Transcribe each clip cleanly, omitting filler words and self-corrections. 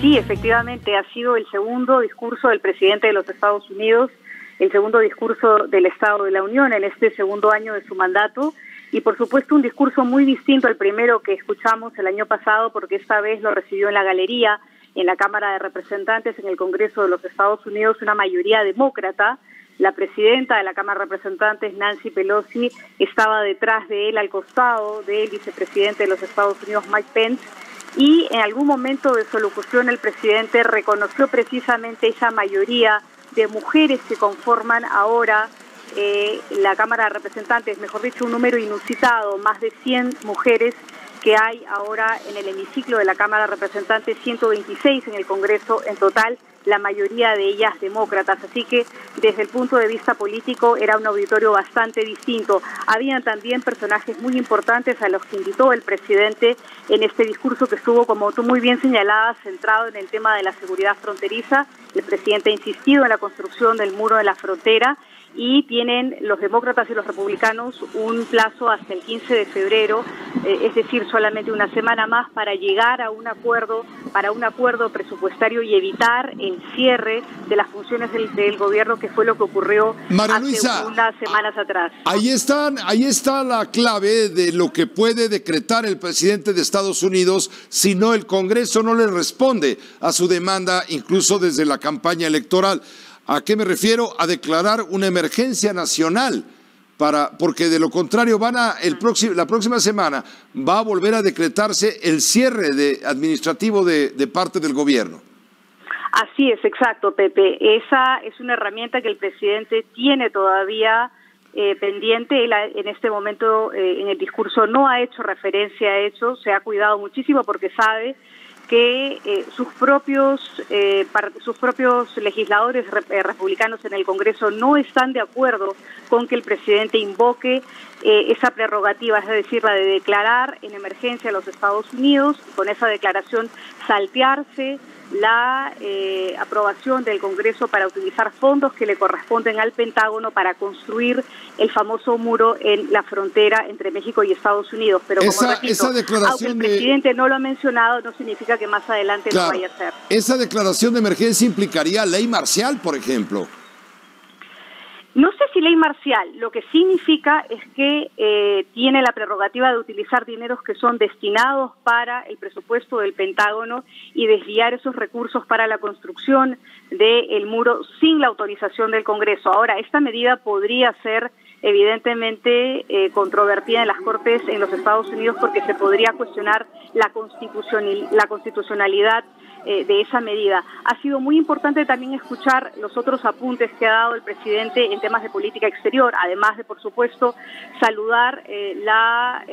Sí, efectivamente, ha sido el segundo discurso del presidente de los Estados Unidos, el segundo discurso del Estado de la Unión en este segundo año de su mandato, y por supuesto un discurso muy distinto al primero que escuchamos el año pasado, porque esta vez lo recibió en la galería, en la Cámara de Representantes, en el Congreso de los Estados Unidos, una mayoría demócrata. La presidenta de la Cámara de Representantes, Nancy Pelosi, estaba detrás de él, al costado del vicepresidente de los Estados Unidos, Mike Pence, y en algún momento de su locución el presidente reconoció precisamente esa mayoría de mujeres que conforman ahora la Cámara de Representantes, mejor dicho, un número inusitado, más de 100 mujeres que hay ahora en el hemiciclo de la Cámara de Representantes, 126 en el Congreso en total, la mayoría de ellas demócratas. Así que desde el punto de vista político era un auditorio bastante distinto. Habían también personajes muy importantes a los que invitó el presidente en este discurso que estuvo, como tú muy bien señalabas, centrado en el tema de la seguridad fronteriza. El presidente ha insistido en la construcción del muro de la frontera y tienen los demócratas y los republicanos un plazo hasta el 15 de febrero, es decir, solamente una semana más para llegar a un acuerdo presupuestario y evitar el cierre de las funciones del gobierno, que fue lo que ocurrió hace unas semanas atrás. Ahí está la clave de lo que puede decretar el presidente de Estados Unidos si no el Congreso no le responde a su demanda, incluso desde la campaña electoral. ¿A qué me refiero? A declarar una emergencia nacional, porque de lo contrario la próxima semana va a volver a decretarse el cierre administrativo de parte del gobierno. Así es, exacto, Pepe. Esa es una herramienta que el presidente tiene todavía pendiente. Él en este momento en el discurso no ha hecho referencia a eso, se ha cuidado muchísimo porque sabe que sus propios legisladores republicanos en el Congreso no están de acuerdo con que el presidente invoque esa prerrogativa, es decir, la de declarar en emergencia a los Estados Unidos, y con esa declaración saltearse la aprobación del Congreso para utilizar fondos que le corresponden al Pentágono para construir el famoso muro en la frontera entre México y Estados Unidos. Pero como repito, aunque el presidente no lo ha mencionado, no significa que más adelante lo vaya a hacer. Esa declaración de emergencia implicaría ley marcial, por ejemplo. No sé si ley marcial, lo que significa es que tiene la prerrogativa de utilizar dineros que son destinados para el presupuesto del Pentágono y desviar esos recursos para la construcción del muro sin la autorización del Congreso. Ahora, esta medida podría ser evidentemente controvertida en las Cortes en los Estados Unidos porque se podría cuestionar la constitucionalidad de esa medida. Ha sido muy importante también escuchar los otros apuntes que ha dado el presidente en temas de política exterior, además de, por supuesto, saludar la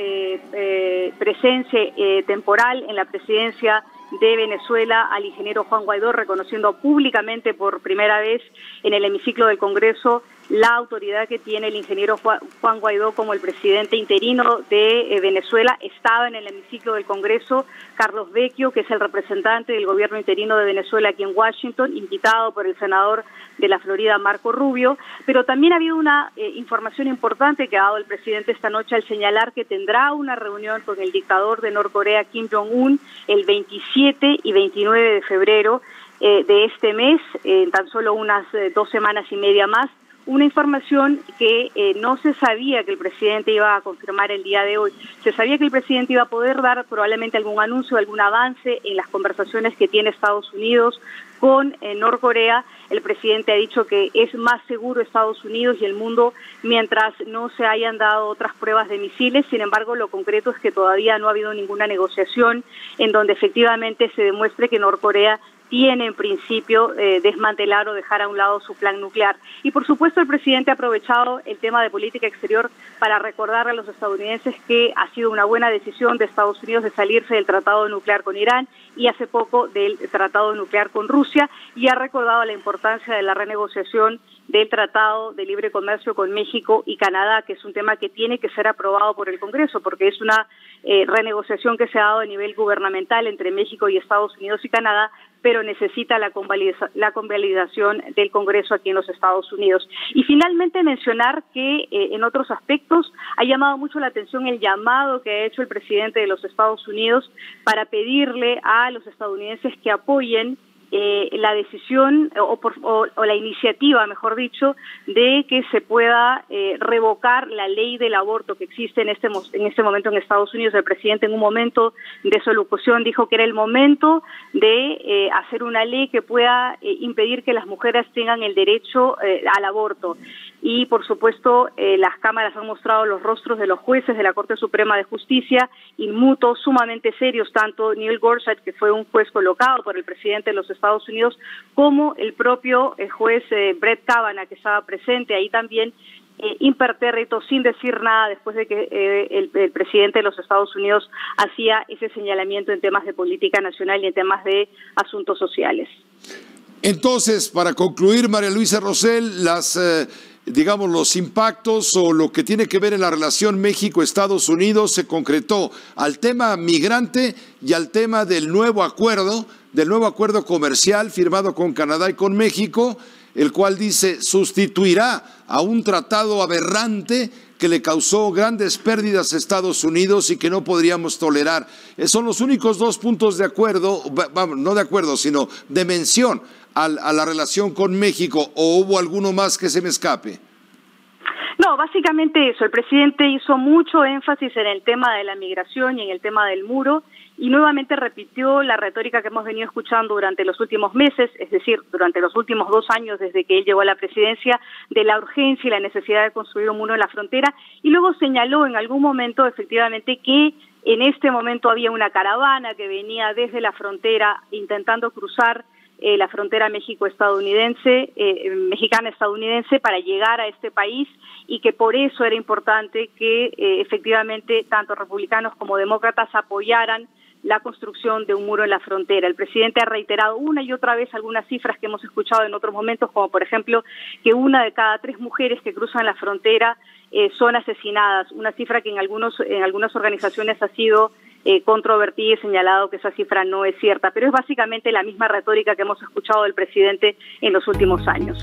presencia temporal en la presidencia de Venezuela al ingeniero Juan Guaidó, reconociendo públicamente por primera vez en el hemiciclo del Congreso la autoridad que tiene el ingeniero Juan Guaidó como el presidente interino de Venezuela. Estaba en el hemiciclo del Congreso Carlos Vecchio, que es el representante del gobierno interino de Venezuela aquí en Washington, invitado por el senador de la Florida, Marco Rubio. Pero también ha habido una información importante que ha dado el presidente esta noche al señalar que tendrá una reunión con el dictador de Norcorea, Kim Jong-un, el 27 y 29 de febrero de este mes, en tan solo unas 2 semanas y media más. Una información que no se sabía que el presidente iba a confirmar el día de hoy. Se sabía que el presidente iba a poder dar probablemente algún anuncio, algún avance en las conversaciones que tiene Estados Unidos con Norcorea. El presidente ha dicho que es más seguro Estados Unidos y el mundo mientras no se hayan dado otras pruebas de misiles. Sin embargo, lo concreto es que todavía no ha habido ninguna negociación en donde efectivamente se demuestre que Norcorea tiene en principio desmantelar o dejar a un lado su plan nuclear. Y por supuesto el presidente ha aprovechado el tema de política exterior para recordarle a los estadounidenses que ha sido una buena decisión de Estados Unidos de salirse del tratado nuclear con Irán y hace poco del tratado nuclear con Rusia, y ha recordado la importancia de la renegociación del Tratado de Libre Comercio con México y Canadá, que es un tema que tiene que ser aprobado por el Congreso, porque es una renegociación que se ha dado a nivel gubernamental entre México y Estados Unidos y Canadá, pero necesita la convalidación del Congreso aquí en los Estados Unidos. Y finalmente mencionar que en otros aspectos ha llamado mucho la atención el llamado que ha hecho el presidente de los Estados Unidos para pedirle a los estadounidenses que apoyen la decisión o la iniciativa, mejor dicho, de que se pueda revocar la ley del aborto que existe en este momento en Estados Unidos. El presidente, en un momento de su locución, dijo que era el momento de hacer una ley que pueda impedir que las mujeres tengan el derecho al aborto. Y, por supuesto, las cámaras han mostrado los rostros de los jueces de la Corte Suprema de Justicia, inmutos, sumamente serios, tanto Neil Gorsuch, que fue un juez colocado por el presidente de los Estados Unidos, como el propio juez Brett Kavanaugh, que estaba presente ahí también, impertérrito, sin decir nada, después de que el presidente de los Estados Unidos hacía ese señalamiento en temas de política nacional y en temas de asuntos sociales. Entonces, para concluir, María Luisa Rosell, digamos, los impactos o lo que tiene que ver en la relación México-Estados Unidos se concretó al tema migrante y al tema del nuevo acuerdo comercial firmado con Canadá y con México, el cual dice sustituirá a un tratado aberrante que le causó grandes pérdidas a Estados Unidos y que no podríamos tolerar. Son los únicos dos puntos de acuerdo, no de acuerdo, sino de mención a la relación con México, ¿o hubo alguno más que se me escape? No, básicamente eso. El presidente hizo mucho énfasis en el tema de la migración y en el tema del muro, y nuevamente repitió la retórica que hemos venido escuchando durante los últimos meses, es decir, durante los últimos 2 años desde que él llegó a la presidencia, de la urgencia y la necesidad de construir un muro en la frontera, y luego señaló en algún momento efectivamente que en este momento había una caravana que venía desde la frontera intentando cruzar la frontera mexicana-estadounidense para llegar a este país, y que por eso era importante que efectivamente tanto republicanos como demócratas apoyaran la construcción de un muro en la frontera. El presidente ha reiterado una y otra vez algunas cifras que hemos escuchado en otros momentos, como por ejemplo que 1 de cada 3 mujeres que cruzan la frontera son asesinadas, una cifra que en algunas organizaciones ha sido controvertida y señalado que esa cifra no es cierta, pero es básicamente la misma retórica que hemos escuchado del presidente en los últimos años.